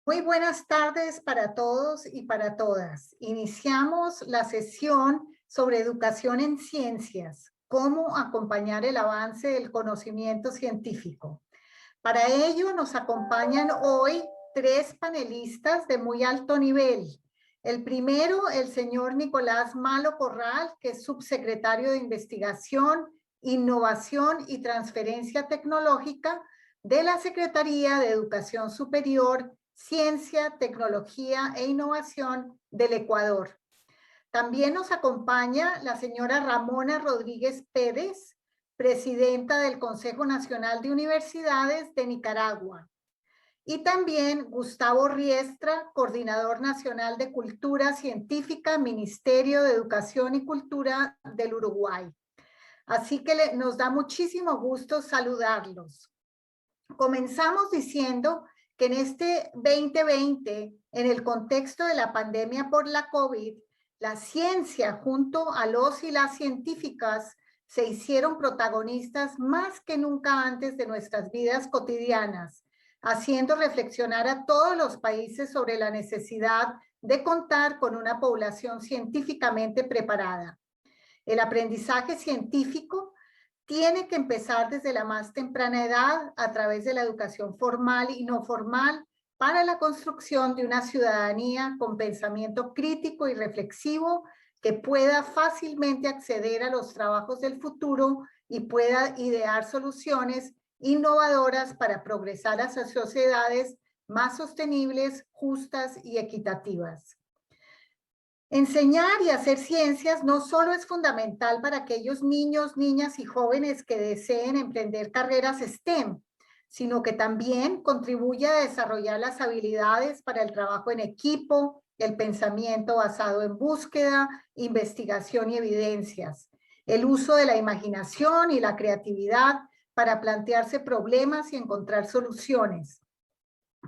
Muy buenas tardes para todos y para todas. Iniciamos la sesión sobre educación en ciencias, cómo acompañar el avance del conocimiento científico. Para ello nos acompañan hoy tres panelistas de muy alto nivel. El primero, el señor Nicolás Malo Corral, que es subsecretario de Investigación, Innovación y Transferencia Tecnológica de la Secretaría de Educación Superior, Ciencia, Tecnología e Innovación del Ecuador. También nos acompaña la señora Ramona Rodríguez Pérez, presidenta del Consejo Nacional de Universidades de Nicaragua. Y también Gustavo Riestra, coordinador nacional de Cultura Científica, Ministerio de Educación y Cultura del Uruguay. Así que nos da muchísimo gusto saludarlos. Comenzamos diciendo que en este 2020, en el contexto de la pandemia por la COVID, la ciencia junto a los y las científicas se hicieron protagonistas más que nunca antes de nuestras vidas cotidianas, haciendo reflexionar a todos los países sobre la necesidad de contar con una población científicamente preparada. El aprendizaje científico tiene que empezar desde la más temprana edad a través de la educación formal y no formal para la construcción de una ciudadanía con pensamiento crítico y reflexivo que pueda fácilmente acceder a los trabajos del futuro y pueda idear soluciones innovadoras para progresar hacia sociedades más sostenibles, justas y equitativas. Enseñar y hacer ciencias no solo es fundamental para aquellos niños, niñas y jóvenes que deseen emprender carreras STEM, sino que también contribuye a desarrollar las habilidades para el trabajo en equipo, el pensamiento basado en búsqueda, investigación y evidencias, el uso de la imaginación y la creatividad para plantearse problemas y encontrar soluciones,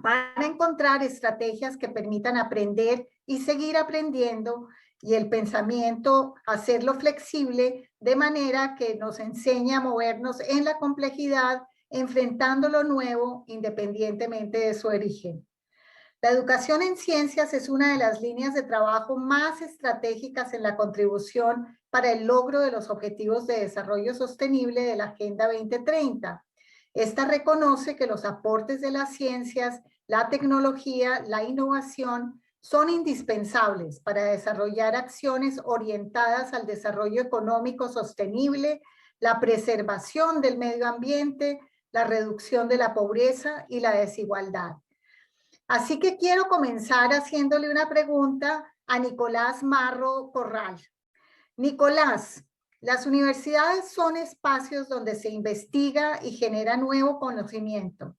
para encontrar estrategias que permitan aprender y seguir aprendiendo, y el pensamiento hacerlo flexible de manera que nos enseñe a movernos en la complejidad, enfrentando lo nuevo independientemente de su origen. La educación en ciencias es una de las líneas de trabajo más estratégicas en la contribución para el logro de los objetivos de desarrollo sostenible de la Agenda 2030. Esta reconoce que los aportes de las ciencias, la tecnología, la innovación son indispensables para desarrollar acciones orientadas al desarrollo económico sostenible, la preservación del medio ambiente, la reducción de la pobreza y la desigualdad. Así que quiero comenzar haciéndole una pregunta a Nicolás Malo Corral. Nicolás, las universidades son espacios donde se investiga y genera nuevo conocimiento.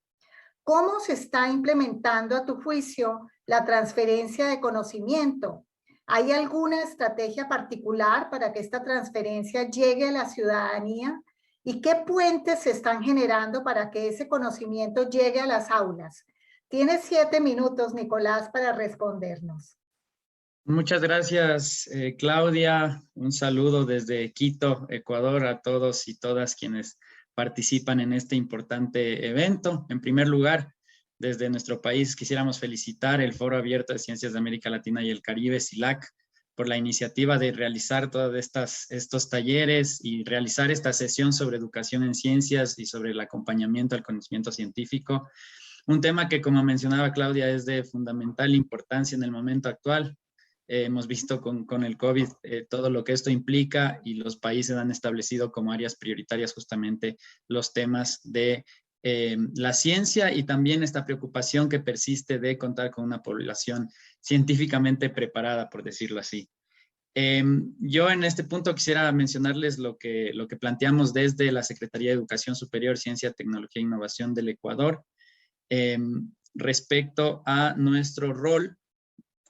¿Cómo se está implementando a tu juicio la transferencia de conocimiento? ¿Hay alguna estrategia particular para que esta transferencia llegue a la ciudadanía? ¿Y qué puentes se están generando para que ese conocimiento llegue a las aulas? Tienes 7 minutos, Nicolás, para respondernos. Muchas gracias, Claudia. Un saludo desde Quito, Ecuador, a todos y todas quienes participan en este importante evento. En primer lugar, desde nuestro país quisiéramos felicitar el Foro Abierto de Ciencias de América Latina y el Caribe, CILAC, por la iniciativa de realizar todos estos talleres y realizar esta sesión sobre educación en ciencias y sobre el acompañamiento al conocimiento científico. Un tema que, como mencionaba Claudia, es de fundamental importancia en el momento actual. Hemos visto con el COVID todo lo que esto implica y los países han establecido como áreas prioritarias justamente los temas de la ciencia y también esta preocupación que persiste de contar con una población científicamente preparada, por decirlo así. Yo en este punto quisiera mencionarles lo que planteamos desde la Secretaría de Educación Superior, Ciencia, Tecnología e Innovación del Ecuador respecto a nuestro rol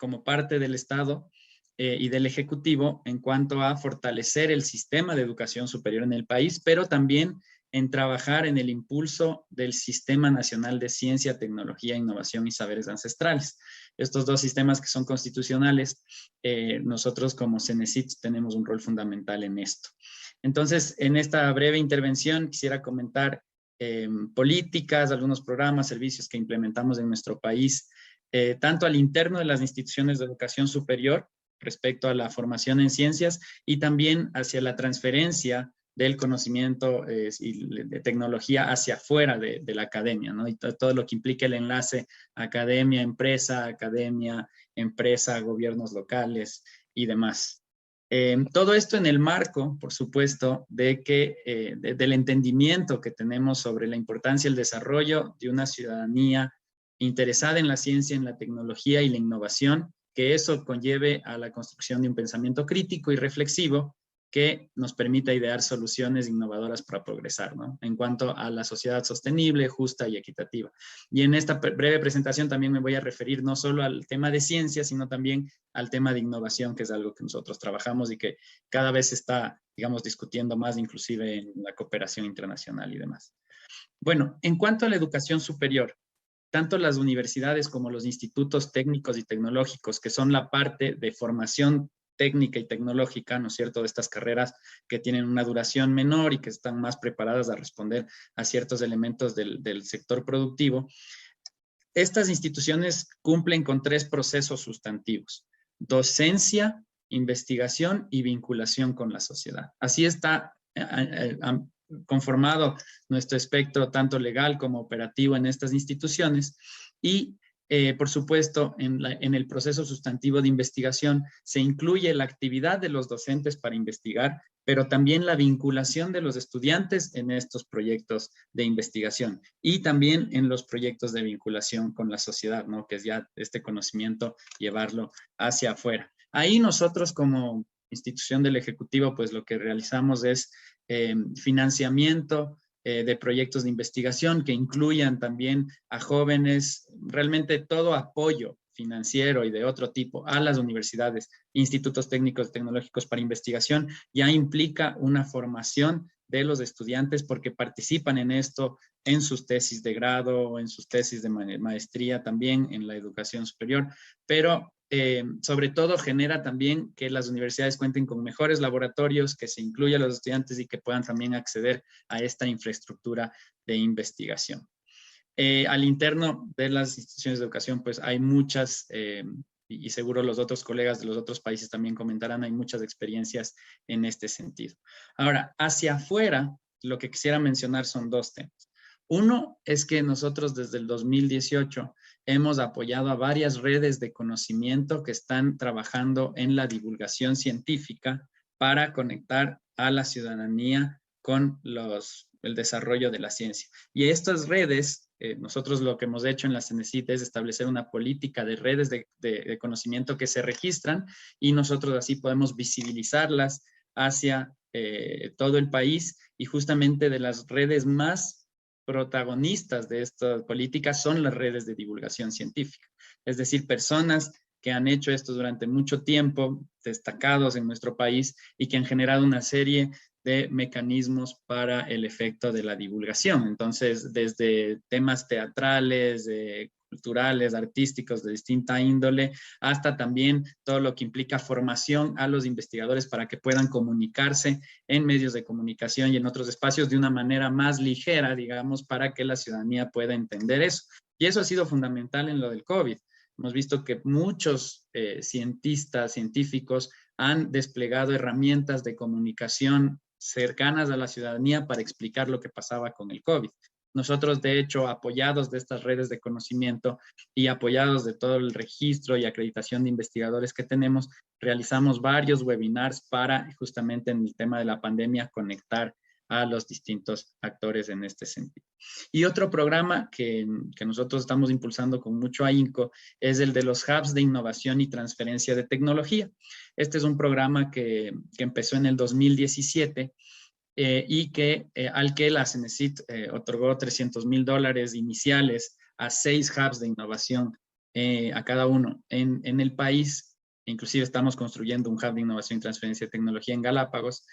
como parte del Estado y del Ejecutivo en cuanto a fortalecer el sistema de educación superior en el país, pero también en trabajar en el impulso del Sistema Nacional de Ciencia, Tecnología, Innovación y Saberes Ancestrales. Estos dos sistemas que son constitucionales, nosotros como CENESIT tenemos un rol fundamental en esto. Entonces, en esta breve intervención quisiera comentar políticas, algunos programas, servicios que implementamos en nuestro país tanto al interno de las instituciones de educación superior respecto a la formación en ciencias y también hacia la transferencia del conocimiento y de tecnología hacia afuera de la academia, ¿no? Y todo lo que implica el enlace academia, empresa, gobiernos locales y demás. Todo esto en el marco, por supuesto, del entendimiento que tenemos sobre la importancia del desarrollo de una ciudadanía interesada en la ciencia, en la tecnología y la innovación, que eso conlleve a la construcción de un pensamiento crítico y reflexivo que nos permita idear soluciones innovadoras para progresar, ¿no? En cuanto a la sociedad sostenible, justa y equitativa. Y en esta breve presentación también me voy a referir no solo al tema de ciencia, sino también al tema de innovación, que es algo que nosotros trabajamos y que cada vez se está, digamos, discutiendo más, inclusive en la cooperación internacional y demás. Bueno, en cuanto a la educación superior, tanto las universidades como los institutos técnicos y tecnológicos, que son la parte de formación técnica y tecnológica, ¿no es cierto?, de estas carreras que tienen una duración menor y que están más preparadas a responder a ciertos elementos del sector productivo. Estas instituciones cumplen con 3 procesos sustantivos: docencia, investigación y vinculación con la sociedad. Así está conformado nuestro espectro tanto legal como operativo en estas instituciones y por supuesto, en el proceso sustantivo de investigación se incluye la actividad de los docentes para investigar, pero también la vinculación de los estudiantes en estos proyectos de investigación y también en los proyectos de vinculación con la sociedad, ¿no? Que es ya este conocimiento, llevarlo hacia afuera. Ahí nosotros como institución del Ejecutivo, pues lo que realizamos es financiamiento de proyectos de investigación que incluyan también a jóvenes, realmente todo apoyo financiero y de otro tipo a las universidades, institutos técnicos tecnológicos para investigación, ya implica una formación de los estudiantes porque participan en esto en sus tesis de grado o en sus tesis de maestría también en la educación superior, pero sobre todo genera también que las universidades cuenten con mejores laboratorios, que se incluya a los estudiantes y que puedan también acceder a esta infraestructura de investigación. Al interno de las instituciones de educación, pues hay muchas, y seguro los otros colegas de los otros países también comentarán, hay muchas experiencias en este sentido. Ahora, hacia afuera, lo que quisiera mencionar son 2 temas. Uno es que nosotros desde el 2018 hemos apoyado a varias redes de conocimiento que están trabajando en la divulgación científica para conectar a la ciudadanía con el desarrollo de la ciencia. Y estas redes, nosotros lo que hemos hecho en la CENESID es establecer una política de redes de conocimiento que se registran y nosotros así podemos visibilizarlas hacia todo el país y justamente de las redes más protagonistas de esta política son las redes de divulgación científica. Es decir, personas que han hecho esto durante mucho tiempo, destacados en nuestro país y que han generado una serie de mecanismos para el efecto de la divulgación. Entonces, desde temas teatrales, culturales, artísticos de distinta índole, hasta también todo lo que implica formación a los investigadores para que puedan comunicarse en medios de comunicación y en otros espacios de una manera más ligera, digamos, para que la ciudadanía pueda entender eso. Y eso ha sido fundamental en lo del COVID. Hemos visto que muchos científicos han desplegado herramientas de comunicación cercanas a la ciudadanía para explicar lo que pasaba con el COVID. Nosotros, de hecho, apoyados de estas redes de conocimiento y apoyados de todo el registro y acreditación de investigadores que tenemos, realizamos varios webinars para justamente en el tema de la pandemia conectar a los distintos actores en este sentido. Y otro programa que nosotros estamos impulsando con mucho ahínco es el de los hubs de innovación y transferencia de tecnología. Este es un programa que empezó en el 2017 y al que la CENESID otorgó $300,000 iniciales a 6 hubs de innovación a cada uno en el país. inclusive estamos construyendo un hub de innovación y transferencia de tecnología en Galápagos,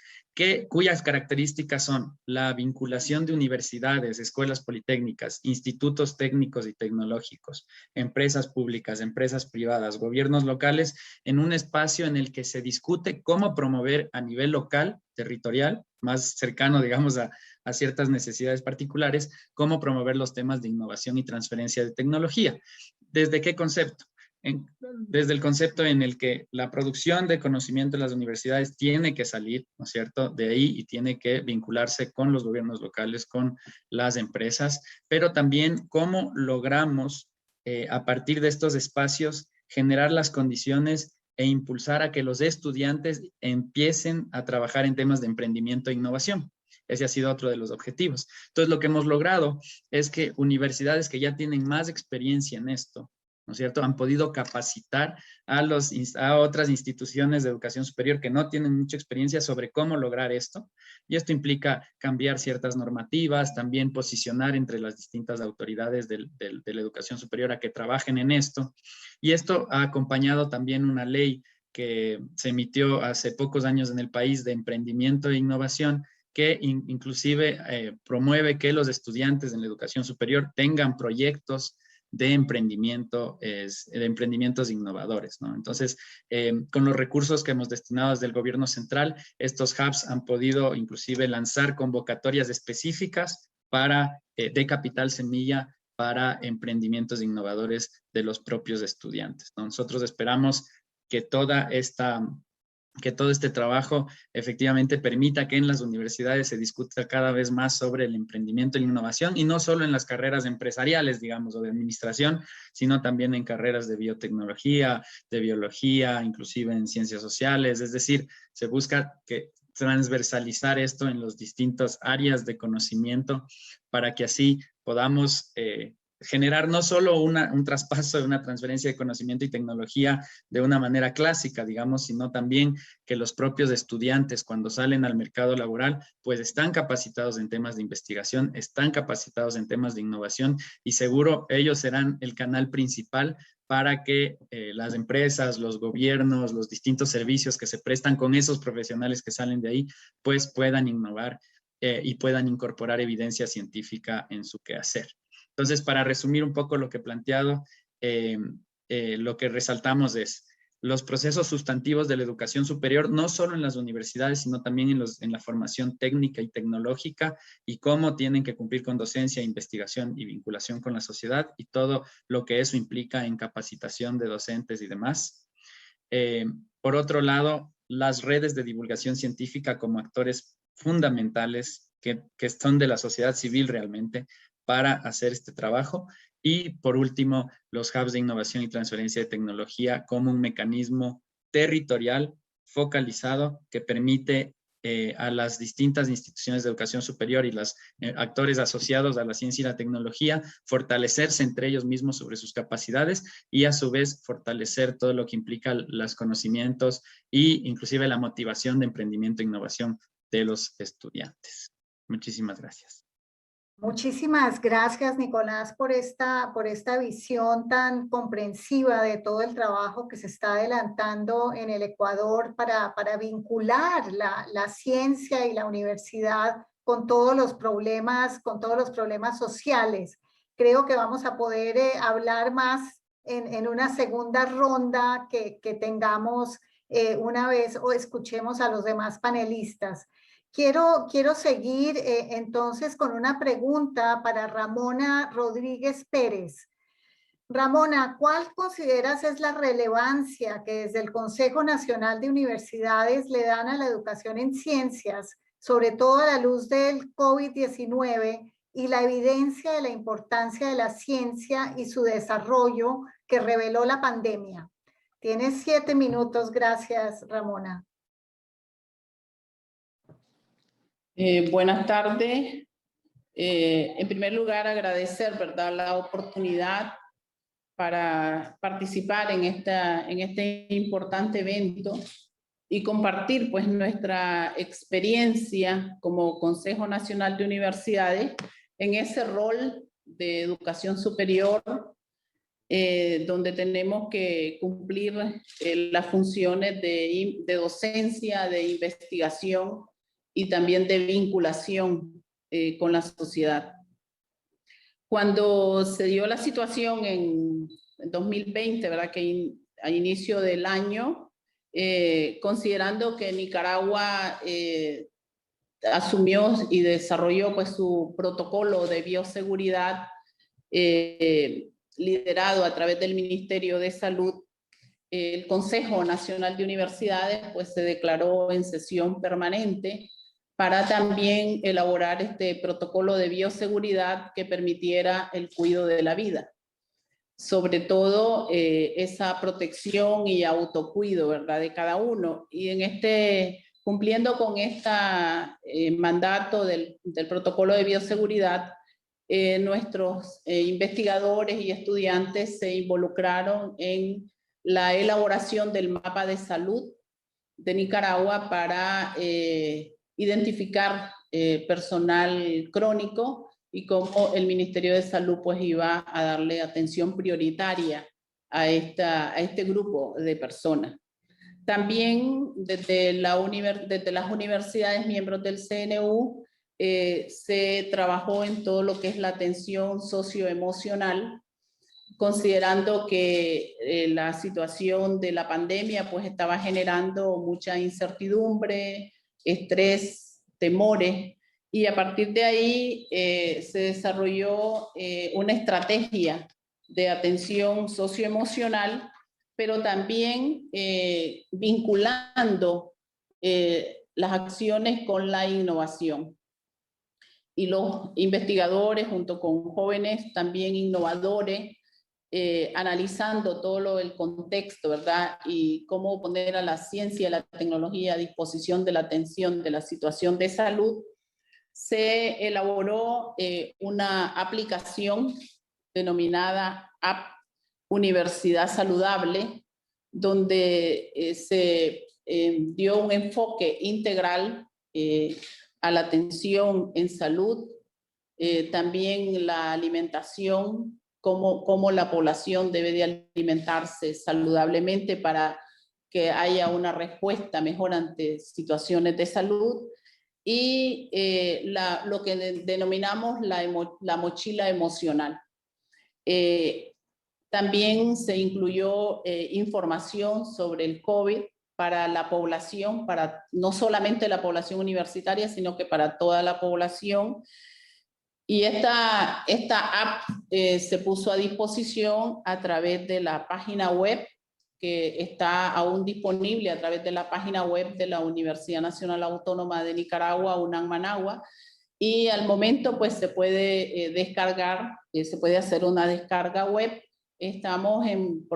cuyas características son la vinculación de universidades, escuelas politécnicas, institutos técnicos y tecnológicos, empresas públicas, empresas privadas, gobiernos locales, en un espacio en el que se discute cómo promover a nivel local, territorial, más cercano, digamos, a ciertas necesidades particulares, cómo promover los temas de innovación y transferencia de tecnología. ¿Desde qué concepto? Desde el concepto en el que la producción de conocimiento en las universidades tiene que salir, ¿no es cierto?, de ahí y tiene que vincularse con los gobiernos locales, con las empresas, pero también cómo logramos a partir de estos espacios generar las condiciones e impulsar a que los estudiantes empiecen a trabajar en temas de emprendimiento e innovación. Ese ha sido otro de los objetivos. Entonces, lo que hemos logrado es que universidades que ya tienen más experiencia en esto, ¿no es cierto?, han podido capacitar a otras instituciones de educación superior que no tienen mucha experiencia sobre cómo lograr esto. Y esto implica cambiar ciertas normativas, también posicionar entre las distintas autoridades de la educación superior a que trabajen en esto. Y esto ha acompañado también una ley que se emitió hace pocos años en el país de emprendimiento e innovación, que inclusive promueve que los estudiantes en la educación superior tengan proyectos de emprendimientos innovadores, ¿no? Entonces, con los recursos que hemos destinado desde el gobierno central, estos hubs han podido inclusive lanzar convocatorias específicas de capital semilla para emprendimientos innovadores de los propios estudiantes, ¿no? Nosotros esperamos que todo este trabajo efectivamente permita que en las universidades se discuta cada vez más sobre el emprendimiento y la innovación, y no solo en las carreras empresariales, digamos, o de administración, sino también en carreras de biotecnología, de biología, inclusive en ciencias sociales. Es decir, se busca transversalizar esto en las distintas áreas de conocimiento para que así podamos generar no solo un traspaso de una transferencia de conocimiento y tecnología de una manera clásica, digamos, sino también que los propios estudiantes cuando salen al mercado laboral, pues están capacitados en temas de investigación, están capacitados en temas de innovación, y seguro ellos serán el canal principal para que las empresas, los gobiernos, los distintos servicios que se prestan con esos profesionales que salen de ahí, pues puedan innovar y puedan incorporar evidencia científica en su quehacer. Entonces, para resumir un poco lo que he planteado, lo que resaltamos es los procesos sustantivos de la educación superior, no solo en las universidades, sino también en la formación técnica y tecnológica, y cómo tienen que cumplir con docencia, investigación y vinculación con la sociedad, y todo lo que eso implica en capacitación de docentes y demás. Por otro lado, las redes de divulgación científica como actores fundamentales que son de la sociedad civil realmente para hacer este trabajo. Y por último, los hubs de innovación y transferencia de tecnología como un mecanismo territorial focalizado que permite a las distintas instituciones de educación superior y los actores asociados a la ciencia y la tecnología fortalecerse entre ellos mismos sobre sus capacidades, y a su vez fortalecer todo lo que implica los conocimientos e inclusive la motivación de emprendimiento e innovación de los estudiantes. Muchísimas gracias. Muchísimas gracias, Nicolás, por esta visión tan comprensiva de todo el trabajo que se está adelantando en el Ecuador para vincular la ciencia y la universidad con todos los problemas sociales. Creo que vamos a poder hablar más en una segunda ronda que tengamos una vez o escuchemos a los demás panelistas. Quiero seguir entonces con una pregunta para Ramona Rodríguez Pérez. Ramona, ¿cuál consideras es la relevancia que desde el Consejo Nacional de Universidades le dan a la educación en ciencias, sobre todo a la luz del COVID-19 y la evidencia de la importancia de la ciencia y su desarrollo que reveló la pandemia? Tienes 7 minutos. Gracias, Ramona. Buenas tardes. En primer lugar, agradecer, ¿verdad?, la oportunidad para participar en este importante evento y compartir pues nuestra experiencia como Consejo Nacional de Universidades en ese rol de educación superior donde tenemos que cumplir las funciones de docencia, de investigación y también de vinculación con la sociedad. Cuando se dio la situación en 2020, ¿verdad? Que a inicio del año, considerando que Nicaragua asumió y desarrolló pues su protocolo de bioseguridad liderado a través del Ministerio de Salud, el Consejo Nacional de Universidades pues se declaró en sesión permanente para también elaborar este protocolo de bioseguridad que permitiera el cuidado de la vida. Sobre todo esa protección y autocuido, ¿verdad?, de cada uno. Y cumpliendo con este mandato del protocolo de bioseguridad, nuestros investigadores y estudiantes se involucraron en la elaboración del mapa de salud de Nicaragua para identificar personal crónico y cómo el Ministerio de Salud pues iba a darle atención prioritaria a este grupo de personas. También desde las universidades miembros del CNU se trabajó en todo lo que es la atención socioemocional, considerando que la situación de la pandemia pues estaba generando mucha incertidumbre, estrés, temores, y a partir de ahí se desarrolló una estrategia de atención socioemocional, pero también vinculando las acciones con la innovación. Y los investigadores, junto con jóvenes también innovadores, analizando todo el contexto, ¿verdad? Y cómo poner a la ciencia y la tecnología a disposición de la atención de la situación de salud, se elaboró una aplicación denominada App Universidad Saludable, donde se dio un enfoque integral a la atención en salud, también la alimentación, cómo la población debe de alimentarse saludablemente para que haya una respuesta mejor ante situaciones de salud, y lo que denominamos la mochila emocional. También se incluyó información sobre el COVID para la población, para no solamente la población universitaria, sino que para toda la población. Y esta app se puso a disposición a través de la página web, que está aún disponible a través de la página web de la Universidad Nacional Autónoma de Nicaragua, UNAM Managua, y al momento pues se puede descargar, se puede hacer una descarga web. Estamos en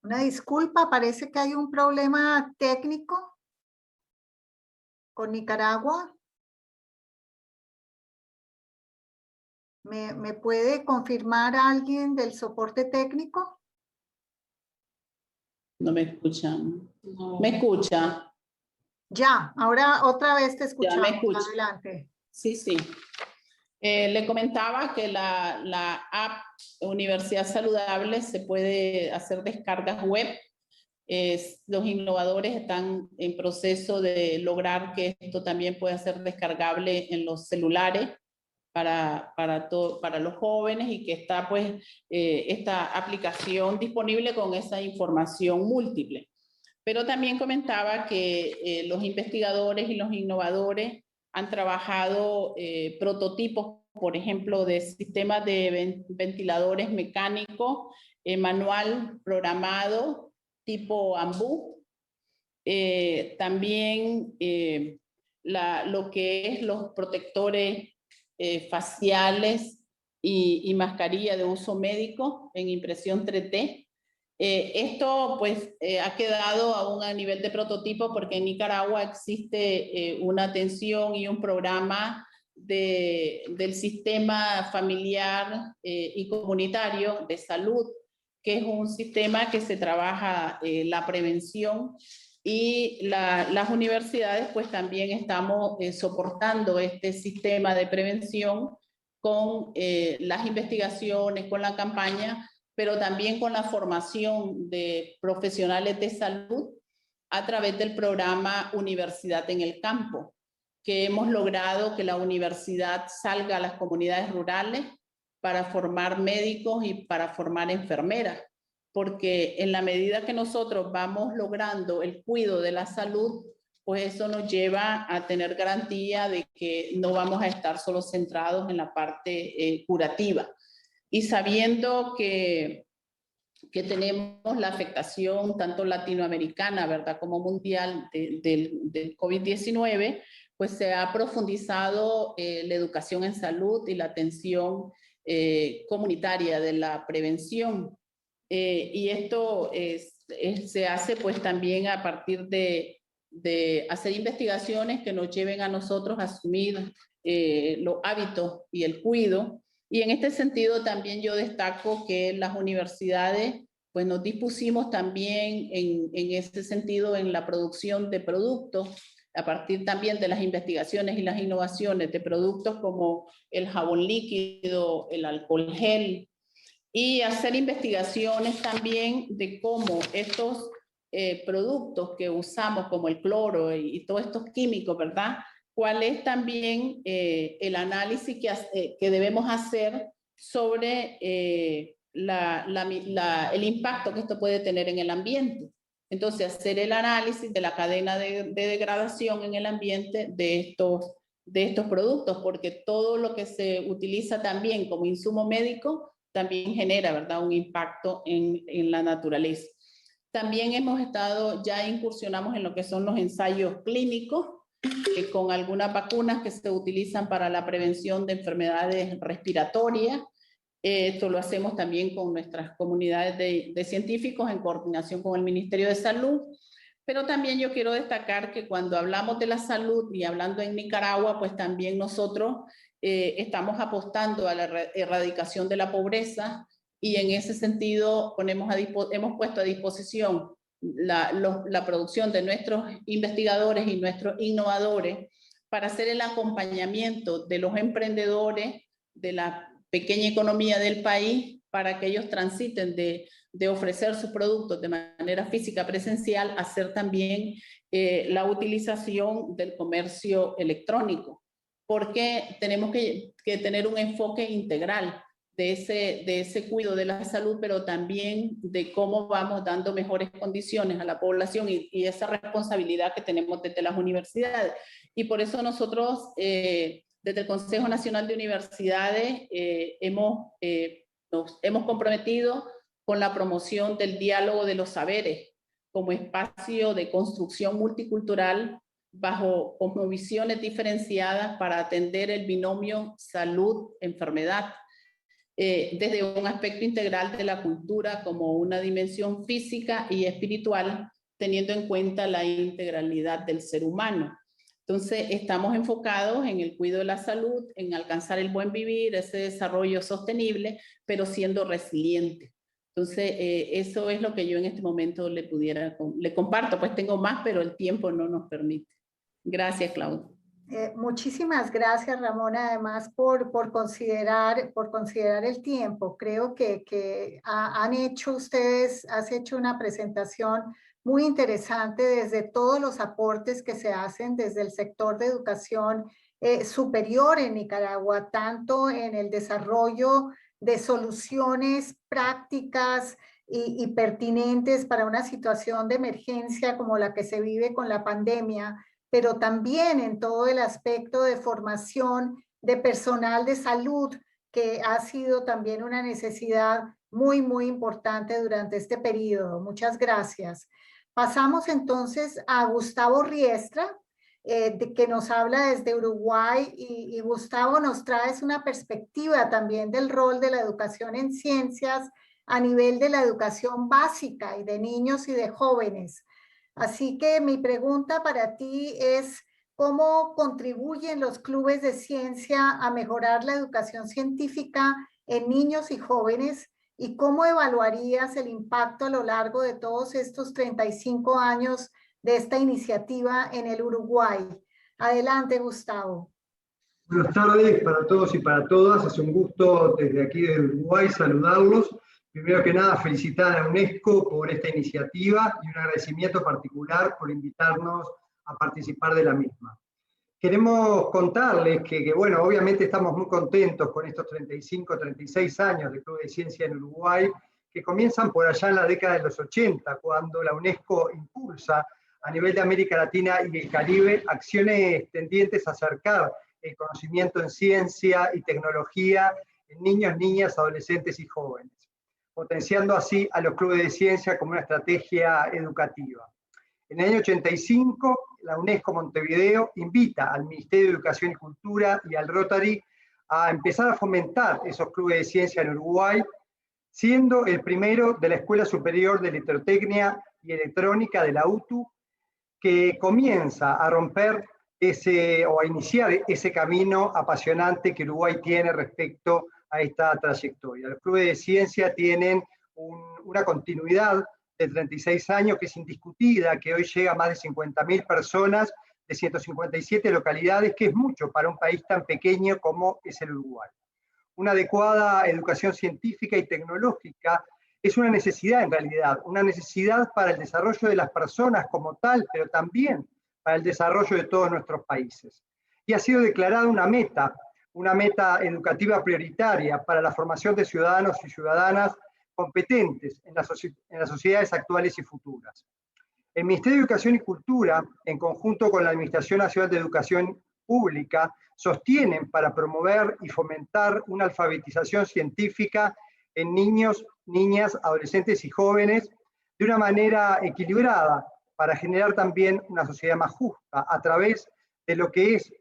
Una disculpa, parece que hay un problema técnico con Nicaragua. ¿Me puede confirmar alguien del soporte técnico? No me escuchan. No. ¿Me escucha? Ya, ahora otra vez te escuchamos. Ya me escucha. Adelante. Sí, sí. Le comentaba que la app Universidad Saludable se puede hacer descargas web. Los innovadores están en proceso de lograr que esto también pueda ser descargable en los celulares para los jóvenes, y que está pues esta aplicación disponible con esa información múltiple. Pero también comentaba que los investigadores y los innovadores han trabajado prototipos, por ejemplo, de sistemas de ventiladores mecánicos, manual programado, tipo AMBU. También lo que es los protectores faciales y mascarilla de uso médico en impresión 3D. Esto pues ha quedado aún a nivel de prototipo porque en Nicaragua existe una atención y un programa del sistema familiar y comunitario de salud, que es un sistema que se trabaja la prevención, y las universidades pues también estamos soportando este sistema de prevención con las investigaciones, con la campaña, pero también con la formación de profesionales de salud a través del programa Universidad en el Campo, que hemos logrado que la universidad salga a las comunidades rurales para formar médicos y para formar enfermeras, porque en la medida que nosotros vamos logrando el cuidado de la salud, pues eso nos lleva a tener garantía de que no vamos a estar solo centrados en la parte curativa. Y sabiendo que tenemos la afectación tanto latinoamericana, ¿verdad?, como mundial del COVID-19, pues se ha profundizado la educación en salud y la atención comunitaria de la prevención. Y esto se hace pues también a partir de hacer investigaciones que nos lleven a nosotros a asumir los hábitos y el cuidado. Y en este sentido también yo destaco que las universidades pues nos dispusimos también en este sentido en la producción de productos a partir también de las investigaciones y las innovaciones de productos como el jabón líquido, el alcohol gel, y hacer investigaciones también de cómo estos productos que usamos como el cloro y todos estos químicos, ¿verdad?, cuál es también el análisis que debemos hacer sobre el impacto que esto puede tener en el ambiente. Entonces, hacer el análisis de la cadena de degradación en el ambiente de estos productos, porque todo lo que se utiliza también como insumo médico también genera, ¿verdad?, un impacto en la naturaleza. También ya incursionamos en lo que son los ensayos clínicos, con algunas vacunas que se utilizan para la prevención de enfermedades respiratorias. Esto lo hacemos también con nuestras comunidades de científicos en coordinación con el Ministerio de Salud. Pero también yo quiero destacar que cuando hablamos de la salud y hablando en Nicaragua, pues también nosotros estamos apostando a la erradicación de la pobreza, y en ese sentido hemos puesto a disposición la producción de nuestros investigadores y nuestros innovadores para hacer el acompañamiento de los emprendedores de la pequeña economía del país, para que ellos transiten de ofrecer sus productos de manera física presencial a hacer también la utilización del comercio electrónico, porque tenemos que tener un enfoque integral de ese cuidado de la salud, pero también de cómo vamos dando mejores condiciones a la población y esa responsabilidad que tenemos desde las universidades. Y por eso nosotros, desde el Consejo Nacional de Universidades, nos hemos comprometido con la promoción del diálogo de los saberes como espacio de construcción multicultural bajo cosmovisiones diferenciadas para atender el binomio salud-enfermedad, desde un aspecto integral de la cultura como una dimensión física y espiritual, teniendo en cuenta la integralidad del ser humano. Entonces, estamos enfocados en el cuidado de la salud, en alcanzar el buen vivir, ese desarrollo sostenible, pero siendo resiliente. Entonces, eso es lo que yo en este momento le comparto, pues tengo más, pero el tiempo no nos permite. Gracias, Claudia. Muchísimas gracias, Ramona, además por considerar el tiempo. Creo que has hecho una presentación muy interesante desde todos los aportes que se hacen desde el sector de educación superior en Nicaragua, tanto en el desarrollo de soluciones prácticas y pertinentes para una situación de emergencia como la que se vive con la pandemia, pero también en todo el aspecto de formación de personal de salud, que ha sido también una necesidad muy, muy importante durante este periodo. Muchas gracias. Pasamos entonces a Gustavo Riestra, que nos habla desde Uruguay, y Gustavo nos trae una perspectiva también del rol de la educación en ciencias a nivel de la educación básica y de niños y de jóvenes. Así que mi pregunta para ti es, ¿cómo contribuyen los clubes de ciencia a mejorar la educación científica en niños y jóvenes? ¿Y cómo evaluarías el impacto a lo largo de todos estos 35 años de esta iniciativa en el Uruguay? Adelante, Gustavo. Buenas tardes para todos y para todas. Es un gusto desde aquí de Uruguay saludarlos. Primero que nada, felicitar a UNESCO por esta iniciativa y un agradecimiento particular por invitarnos a participar de la misma. Queremos contarles que bueno, obviamente estamos muy contentos con estos 35, 36 años de Club de Ciencia en Uruguay, que comienzan por allá en la década de los 80, cuando la UNESCO impulsa a nivel de América Latina y el Caribe acciones tendientes a acercar el conocimiento en ciencia y tecnología en niños, niñas, adolescentes y jóvenes, potenciando así a los clubes de ciencia como una estrategia educativa. En el año 85, la UNESCO Montevideo invita al Ministerio de Educación y Cultura y al Rotary a empezar a fomentar esos clubes de ciencia en Uruguay, siendo el primero de la Escuela Superior de Electrotecnia y Electrónica de la UTU, que comienza a romper o a iniciar ese camino apasionante que Uruguay tiene respecto a esta trayectoria. Los clubes de ciencia tienen una continuidad de 36 años que es indiscutida, que hoy llega a más de 50.000 personas de 157 localidades, que es mucho para un país tan pequeño como es el Uruguay. Una adecuada educación científica y tecnológica es una necesidad en realidad, una necesidad para el desarrollo de las personas como tal, pero también para el desarrollo de todos nuestros países. Y ha sido declarada una meta educativa prioritaria para la formación de ciudadanos y ciudadanas competentes en las sociedades actuales y futuras. El Ministerio de Educación y Cultura, en conjunto con la Administración Nacional de Educación Pública, sostienen para promover y fomentar una alfabetización científica en niños, niñas, adolescentes y jóvenes de una manera equilibrada, para generar también una sociedad más justa a través de lo que es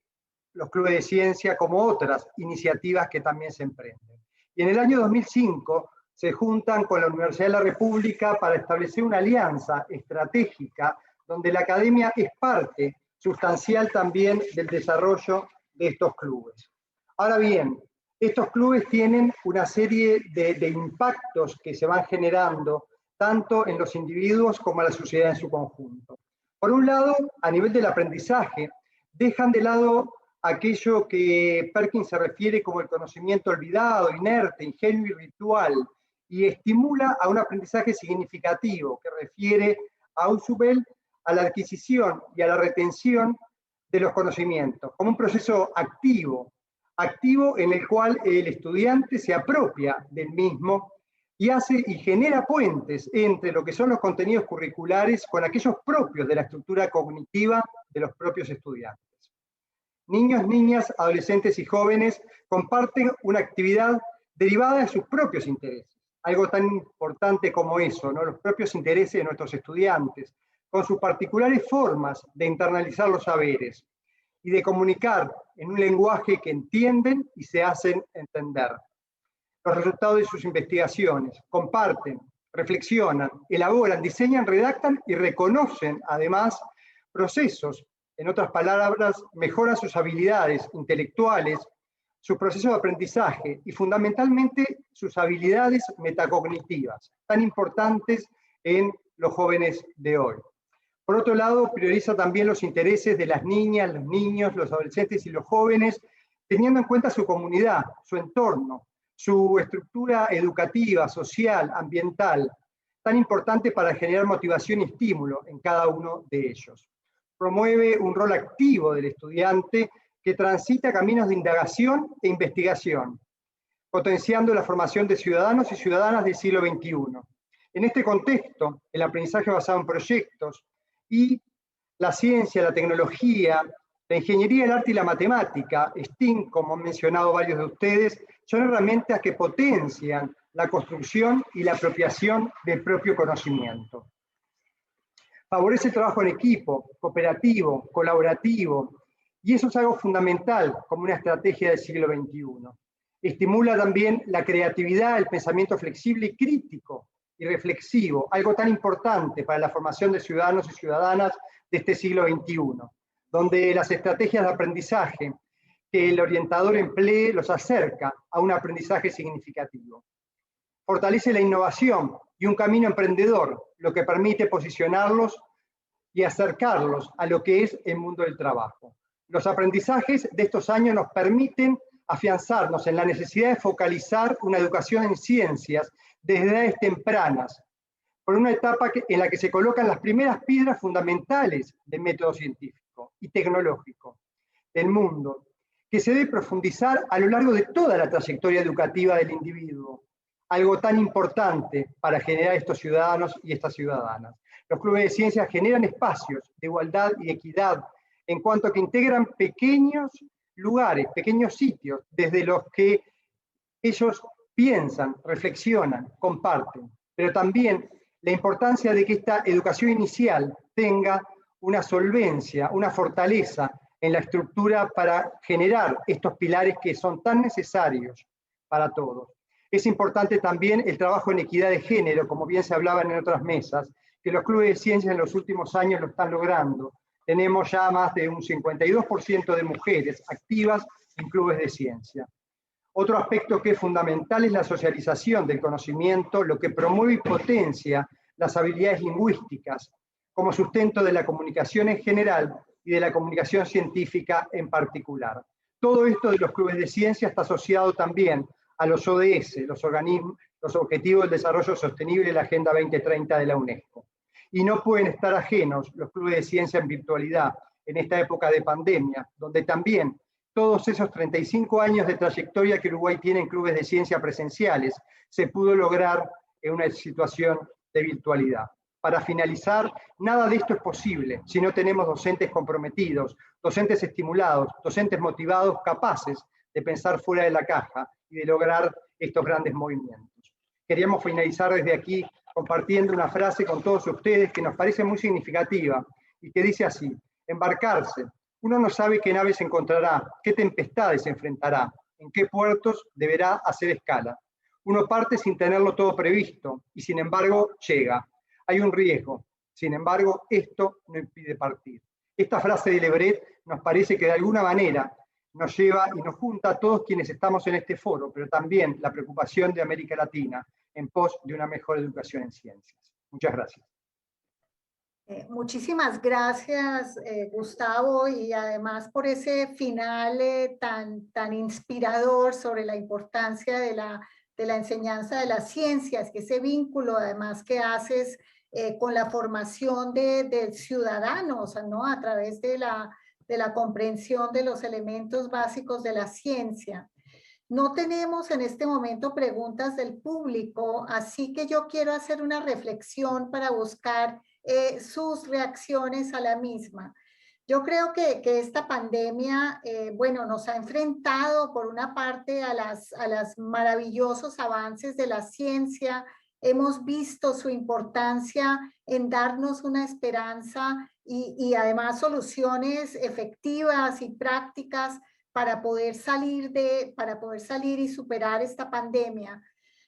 los clubes de ciencia como otras iniciativas que también se emprenden. Y en el año 2005 se juntan con la Universidad de la República para establecer una alianza estratégica donde la academia es parte sustancial también del desarrollo de estos clubes. Ahora bien, estos clubes tienen una serie de impactos que se van generando tanto en los individuos como en la sociedad en su conjunto. Por un lado, a nivel del aprendizaje, dejan de lado aquello que Perkins se refiere como el conocimiento olvidado, inerte, ingenuo y ritual, y estimula a un aprendizaje significativo que refiere a Ausubel a la adquisición y a la retención de los conocimientos, como un proceso activo en el cual el estudiante se apropia del mismo y hace y genera puentes entre lo que son los contenidos curriculares con aquellos propios de la estructura cognitiva de los propios estudiantes. Niños, niñas, adolescentes y jóvenes comparten una actividad derivada de sus propios intereses, algo tan importante como eso, ¿no? Los propios intereses de nuestros estudiantes, con sus particulares formas de internalizar los saberes y de comunicar en un lenguaje que entienden y se hacen entender los resultados de sus investigaciones, comparten, reflexionan, elaboran, diseñan, redactan y reconocen además procesos. En otras palabras, mejoran sus habilidades intelectuales, sus procesos de aprendizaje y fundamentalmente sus habilidades metacognitivas, tan importantes en los jóvenes de hoy. Por otro lado, prioriza también los intereses de las niñas, los niños, los adolescentes y los jóvenes, teniendo en cuenta su comunidad, su entorno, su estructura educativa, social, ambiental, tan importante para generar motivación y estímulo en cada uno de ellos. Promueve un rol activo del estudiante que transita caminos de indagación e investigación, potenciando la formación de ciudadanos y ciudadanas del siglo XXI. En este contexto, el aprendizaje basado en proyectos y la ciencia, la tecnología, la ingeniería, el arte y la matemática, STEAM, como han mencionado varios de ustedes, son herramientas que potencian la construcción y la apropiación del propio conocimiento. Favorece el trabajo en equipo, cooperativo, colaborativo, y eso es algo fundamental como una estrategia del siglo XXI. Estimula también la creatividad, el pensamiento flexible y crítico y reflexivo, algo tan importante para la formación de ciudadanos y ciudadanas de este siglo XXI, donde las estrategias de aprendizaje que el orientador emplee los acerca a un aprendizaje significativo. Fortalece la innovación y un camino emprendedor, lo que permite posicionarlos y acercarlos a lo que es el mundo del trabajo. Los aprendizajes de estos años nos permiten afianzarnos en la necesidad de focalizar una educación en ciencias desde edades tempranas, por una etapa en la que se colocan las primeras piedras fundamentales del método científico y tecnológico del mundo, que se debe profundizar a lo largo de toda la trayectoria educativa del individuo, algo tan importante para generar estos ciudadanos y estas ciudadanas. Los clubes de ciencias generan espacios de igualdad y equidad en cuanto a que integran pequeños lugares, pequeños sitios desde los que ellos piensan, reflexionan, comparten, pero también la importancia de que esta educación inicial tenga una solvencia, una fortaleza en la estructura para generar estos pilares que son tan necesarios para todos. Es importante también el trabajo en equidad de género, como bien se hablaba en otras mesas, que los clubes de ciencias en los últimos años lo están logrando. Tenemos ya más de un 52% de mujeres activas en clubes de ciencia. Otro aspecto que es fundamental es la socialización del conocimiento, lo que promueve y potencia las habilidades lingüísticas como sustento de la comunicación en general y de la comunicación científica en particular. Todo esto de los clubes de ciencia está asociado también a los ODS, los Objetivos del Desarrollo Sostenible y la Agenda 2030 de la UNESCO. Y no pueden estar ajenos los clubes de ciencia en virtualidad en esta época de pandemia, donde también todos esos 35 años de trayectoria que Uruguay tiene en clubes de ciencia presenciales se pudo lograr en una situación de virtualidad. Para finalizar, nada de esto es posible si no tenemos docentes comprometidos, docentes estimulados, docentes motivados, capaces de pensar fuera de la caja y de lograr estos grandes movimientos. Queríamos finalizar desde aquí compartiendo una frase con todos ustedes que nos parece muy significativa y que dice así: embarcarse. Uno no sabe qué naves encontrará, qué tempestades enfrentará, en qué puertos deberá hacer escala. Uno parte sin tenerlo todo previsto y sin embargo llega. Hay un riesgo, sin embargo esto no impide partir. Esta frase de Le Bret nos parece que de alguna manera nos lleva y nos junta a todos quienes estamos en este foro, pero también la preocupación de América Latina en pos de una mejor educación en ciencias. Muchas gracias. Muchísimas gracias, Gustavo, y además por ese final tan inspirador sobre la importancia de la enseñanza de las ciencias, que ese vínculo además que haces con la formación de ciudadanos, ¿no? A través de la comprensión de los elementos básicos de la ciencia. No tenemos en este momento preguntas del público, así que yo quiero hacer una reflexión para buscar sus reacciones a la misma. Yo creo que esta pandemia, bueno, nos ha enfrentado por una parte a los maravillosos avances de la ciencia. Hemos visto su importancia en darnos una esperanza y además soluciones efectivas y prácticas para poder salir y superar esta pandemia.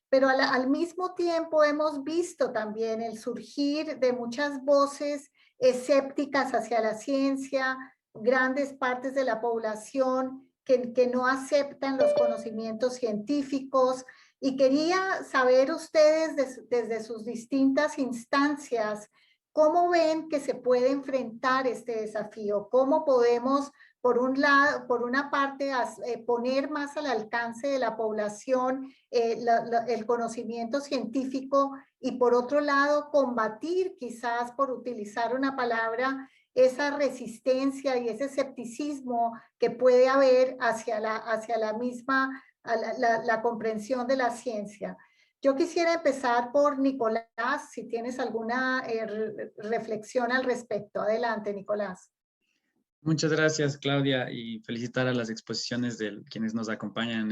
Pero al mismo tiempo hemos visto también el surgir de muchas voces escépticas hacia la ciencia, grandes partes de la población que no aceptan los conocimientos científicos. Y quería saber ustedes desde sus distintas instancias, ¿cómo ven que se puede enfrentar este desafío? ¿Cómo podemos, por un lado, por una parte, poner más al alcance de la población el conocimiento científico y por otro lado, combatir, quizás por utilizar una palabra, esa resistencia y ese escepticismo que puede haber hacia la misma, la comprensión de la ciencia? Yo quisiera empezar por Nicolás, si tienes alguna reflexión al respecto. Adelante, Nicolás. Muchas gracias, Claudia, y felicitar a las exposiciones de quienes nos acompañan en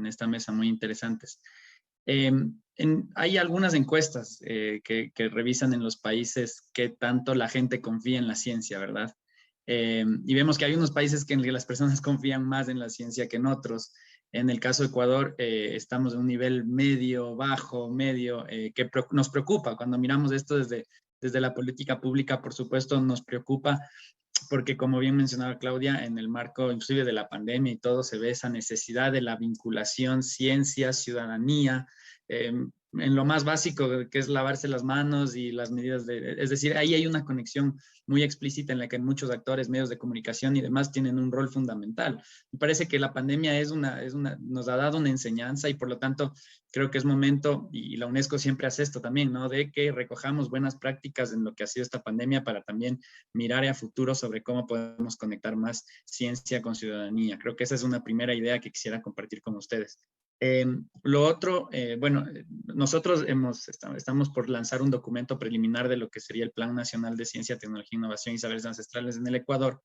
esta mesa muy interesantes. Hay algunas encuestas que revisan en los países qué tanto la gente confía en la ciencia, ¿verdad? Y vemos que hay unos países en que las personas confían más en la ciencia que en otros. En el caso de Ecuador, estamos en un nivel medio, bajo, medio, que nos preocupa. Cuando miramos esto desde la política pública, por supuesto, nos preocupa porque, como bien mencionaba Claudia, en el marco inclusive de la pandemia y todo, se ve esa necesidad de la vinculación ciencia, ciudadanía, en lo más básico, que es lavarse las manos y las medidas es decir, ahí hay una conexión muy explícita en la que muchos actores, medios de comunicación y demás tienen un rol fundamental. Me parece que la pandemia nos ha dado una enseñanza y por lo tanto creo que es momento, y la UNESCO siempre hace esto también, ¿no? De que recojamos buenas prácticas en lo que ha sido esta pandemia para también mirar a futuro sobre cómo podemos conectar más ciencia con ciudadanía. Creo que esa es una primera idea que quisiera compartir con ustedes. Lo otro, bueno, nosotros estamos por lanzar un documento preliminar de lo que sería el Plan Nacional de Ciencia, Tecnología, Innovación y Saberes Ancestrales en el Ecuador,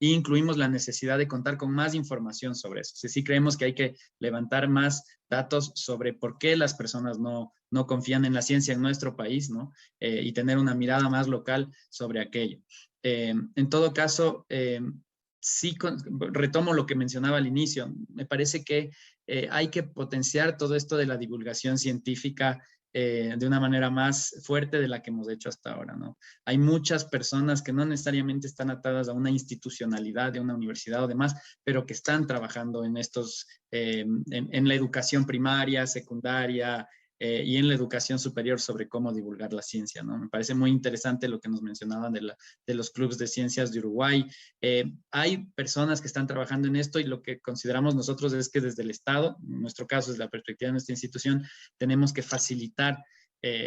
e incluimos la necesidad de contar con más información sobre eso. Sí creemos que hay que levantar más datos sobre por qué las personas no confían en la ciencia en nuestro país, ¿no? Y tener una mirada más local sobre aquello. En todo caso, sí, retomo lo que mencionaba al inicio. Me parece que hay que potenciar todo esto de la divulgación científica de una manera más fuerte de la que hemos hecho hasta ahora, ¿no? Hay muchas personas que no necesariamente están atadas a una institucionalidad de una universidad o demás, pero que están trabajando en estos, en la educación primaria, secundaria, y en la educación superior sobre cómo divulgar la ciencia, ¿no? Me parece muy interesante lo que nos mencionaban de los clubes de ciencias de Uruguay. Hay personas que están trabajando en esto y lo que consideramos nosotros es que desde el Estado, en nuestro caso, desde la perspectiva de nuestra institución, tenemos que facilitar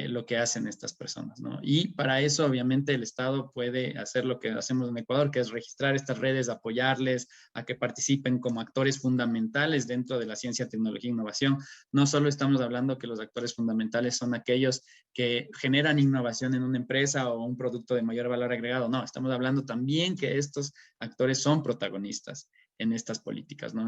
lo que hacen estas personas, ¿no? Y para eso, obviamente, el Estado puede hacer lo que hacemos en Ecuador, que es registrar estas redes, apoyarles a que participen como actores fundamentales dentro de la ciencia, tecnología e innovación. No solo estamos hablando que los actores fundamentales son aquellos que generan innovación en una empresa o un producto de mayor valor agregado, no, estamos hablando también que estos actores son protagonistas en estas políticas, ¿no?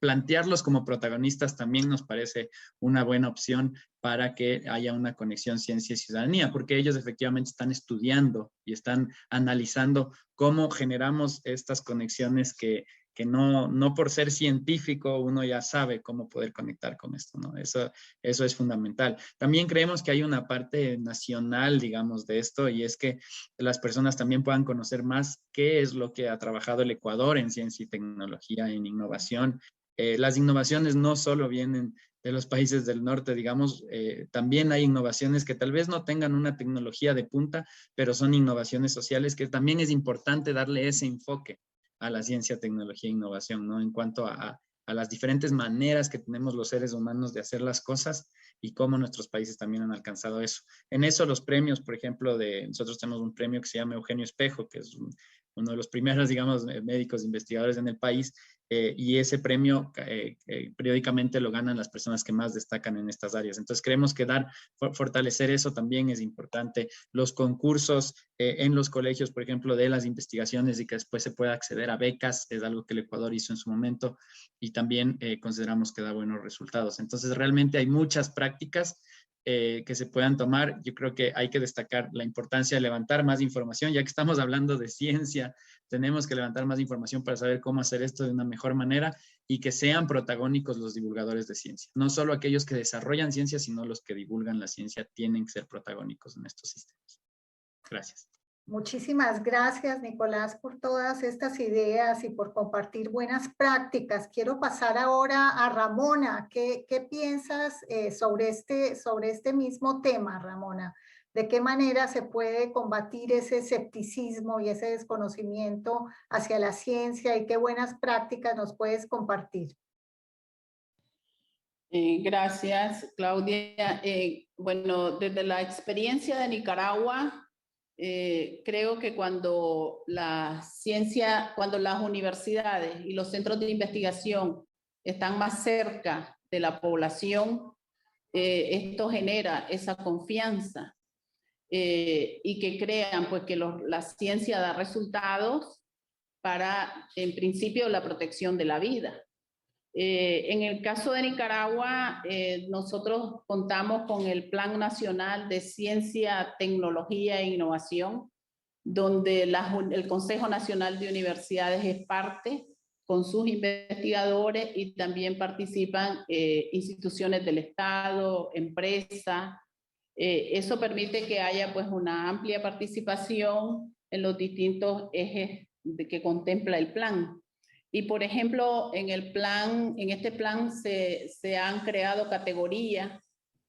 Plantearlos como protagonistas también nos parece una buena opción para que haya una conexión ciencia y ciudadanía, porque ellos efectivamente están estudiando y están analizando cómo generamos estas conexiones que no por ser científico uno ya sabe cómo poder conectar con esto, ¿no? Eso es fundamental. También creemos que hay una parte nacional, digamos, de esto, y es que las personas también puedan conocer más qué es lo que ha trabajado el Ecuador en ciencia y tecnología, en innovación. Las innovaciones no solo vienen de los países del norte, digamos, también hay innovaciones que tal vez no tengan una tecnología de punta, pero son innovaciones sociales que también es importante darle ese enfoque a la ciencia, tecnología e innovación, ¿no? En cuanto a las diferentes maneras que tenemos los seres humanos de hacer las cosas y cómo nuestros países también han alcanzado eso. En eso los premios, por ejemplo, nosotros tenemos un premio que se llama Eugenio Espejo, que es uno de los primeros, digamos, médicos investigadores en el país, y ese premio periódicamente lo ganan las personas que más destacan en estas áreas. Entonces creemos que fortalecer eso también es importante. Los concursos en los colegios, por ejemplo, de las investigaciones y que después se pueda acceder a becas, es algo que el Ecuador hizo en su momento y también consideramos que da buenos resultados. Entonces realmente hay muchas prácticas que se puedan tomar. Yo creo que hay que destacar la importancia de levantar más información, ya que estamos hablando de ciencia, tenemos que levantar más información para saber cómo hacer esto de una mejor manera y que sean protagónicos los divulgadores de ciencia. No solo aquellos que desarrollan ciencia, sino los que divulgan la ciencia tienen que ser protagónicos en estos sistemas. Gracias. Muchísimas gracias, Nicolás, por todas estas ideas y por compartir buenas prácticas. Quiero pasar ahora a Ramona. ¿Qué piensas sobre este mismo tema, Ramona? ¿De qué manera se puede combatir ese escepticismo y ese desconocimiento hacia la ciencia y qué buenas prácticas nos puedes compartir? Gracias, Claudia. Bueno, desde la experiencia de Nicaragua, creo que cuando las universidades y los centros de investigación están más cerca de la población, esto genera esa confianza y que crean pues que la ciencia da resultados para, en principio, la protección de la vida. En el caso de Nicaragua, nosotros contamos con el Plan Nacional de Ciencia, Tecnología e Innovación, donde el Consejo Nacional de Universidades es parte con sus investigadores y también participan instituciones del Estado, empresas. Eso permite que haya pues una amplia participación en los distintos ejes que contempla el plan. Y por ejemplo, en este plan se han creado categorías,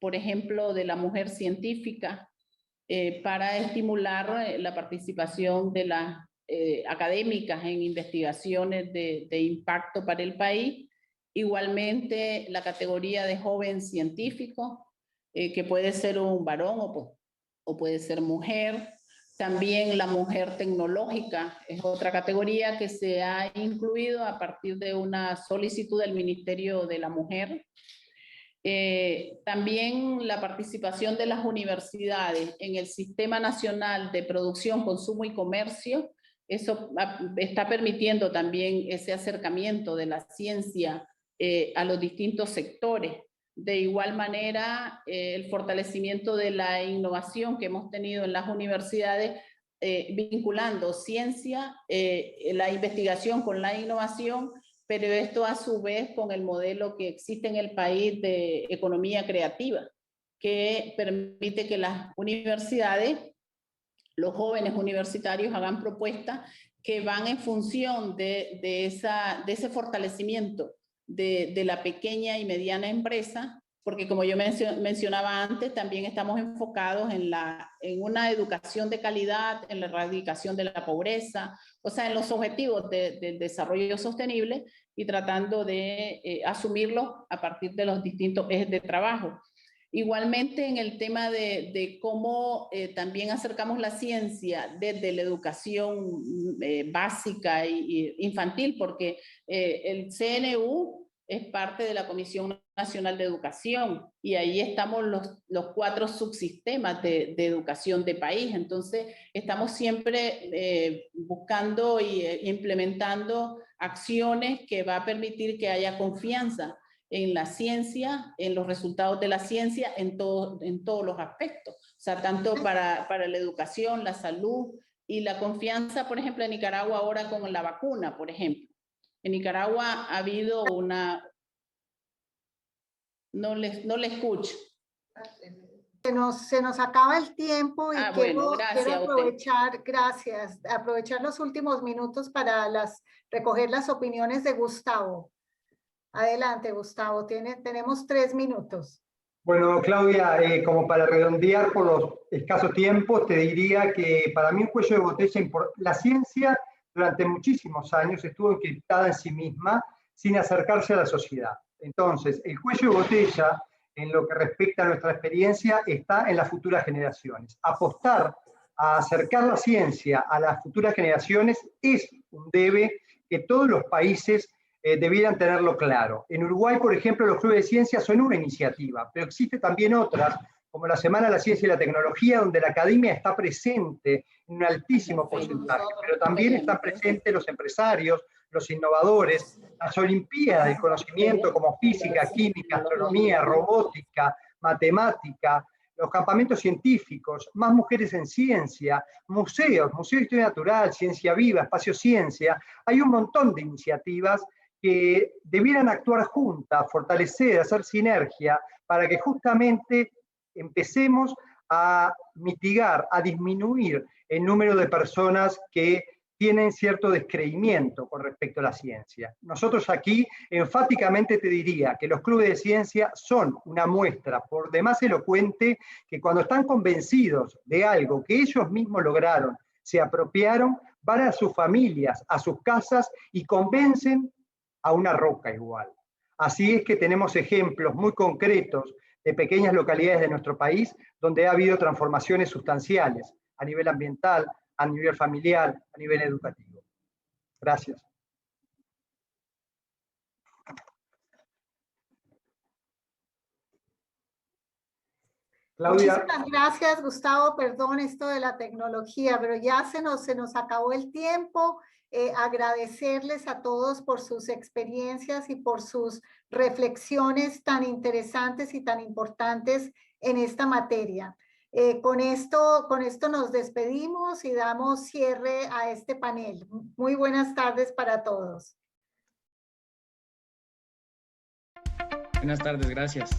por ejemplo, de la mujer científica, para estimular la participación de las académicas en investigaciones de impacto para el país. Igualmente, la categoría de joven científico, que puede ser un varón o puede ser mujer. También la mujer tecnológica es otra categoría que se ha incluido a partir de una solicitud del Ministerio de la Mujer. También la participación de las universidades en el Sistema Nacional de Producción, Consumo y Comercio. Eso está permitiendo también ese acercamiento de la ciencia a los distintos sectores. De igual manera, el fortalecimiento de la innovación que hemos tenido en las universidades, vinculando ciencia, la investigación con la innovación, pero esto a su vez con el modelo que existe en el país de economía creativa, que permite que las universidades, los jóvenes universitarios hagan propuestas que van en función de ese fortalecimiento de la pequeña y mediana empresa, porque como yo mencionaba antes, también estamos enfocados en una educación de calidad, en la erradicación de la pobreza, o sea, en los objetivos del desarrollo sostenible y tratando de asumirlos a partir de los distintos ejes de trabajo. Igualmente en el tema de cómo también acercamos la ciencia desde la educación básica e infantil, porque el CNU es parte de la Comisión Nacional de Educación y ahí estamos los 4 subsistemas de educación de país. Entonces estamos siempre buscando e implementando acciones que va a permitir que haya confianza en la ciencia, en los resultados de la ciencia, en todos los aspectos. O sea, tanto para la educación, la salud y la confianza, por ejemplo, en Nicaragua ahora con la vacuna, por ejemplo. En Nicaragua ha habido una... No le escucho. Se nos acaba el tiempo y bueno, quiero aprovechar, aprovechar los últimos minutos para recoger las opiniones de Gustavo. Adelante, Gustavo, tenemos 3 minutos. Bueno, Claudia, como para redondear por los escasos tiempos, te diría que para mí un cuello de botella, la ciencia durante muchísimos años estuvo encriptada en sí misma sin acercarse a la sociedad. Entonces, el cuello de botella, en lo que respecta a nuestra experiencia, está en las futuras generaciones. Apostar a acercar la ciencia a las futuras generaciones es un debe que todos los países debieran tenerlo claro. En Uruguay, por ejemplo, los clubes de ciencia son una iniciativa, pero existen también otras, como la Semana de la Ciencia y la Tecnología, donde la academia está presente en un altísimo porcentaje, pero también están presentes los empresarios, los innovadores, las olimpiadas del conocimiento como física, química, astronomía, robótica, matemática, los campamentos científicos, más mujeres en ciencia, museos, Museo de Historia Natural, Ciencia Viva, Espacio Ciencia. Hay un montón de iniciativas que debieran actuar juntas, fortalecer, hacer sinergia, para que justamente empecemos a mitigar, a disminuir el número de personas que tienen cierto descreimiento con respecto a la ciencia. Nosotros aquí enfáticamente te diría que los clubes de ciencia son una muestra por demás elocuente que cuando están convencidos de algo que ellos mismos lograron, se apropiaron, van a sus familias, a sus casas y convencen a una roca igual. Así es que tenemos ejemplos muy concretos de pequeñas localidades de nuestro país donde ha habido transformaciones sustanciales a nivel ambiental, a nivel familiar, a nivel educativo. Gracias. Claudia. Muchísimas gracias, Gustavo. Perdón esto de la tecnología, pero ya se nos acabó el tiempo. Agradecerles a todos por sus experiencias y por sus reflexiones tan interesantes y tan importantes en esta materia. Con esto nos despedimos y damos cierre a este panel. Muy buenas tardes para todos. Buenas tardes, gracias.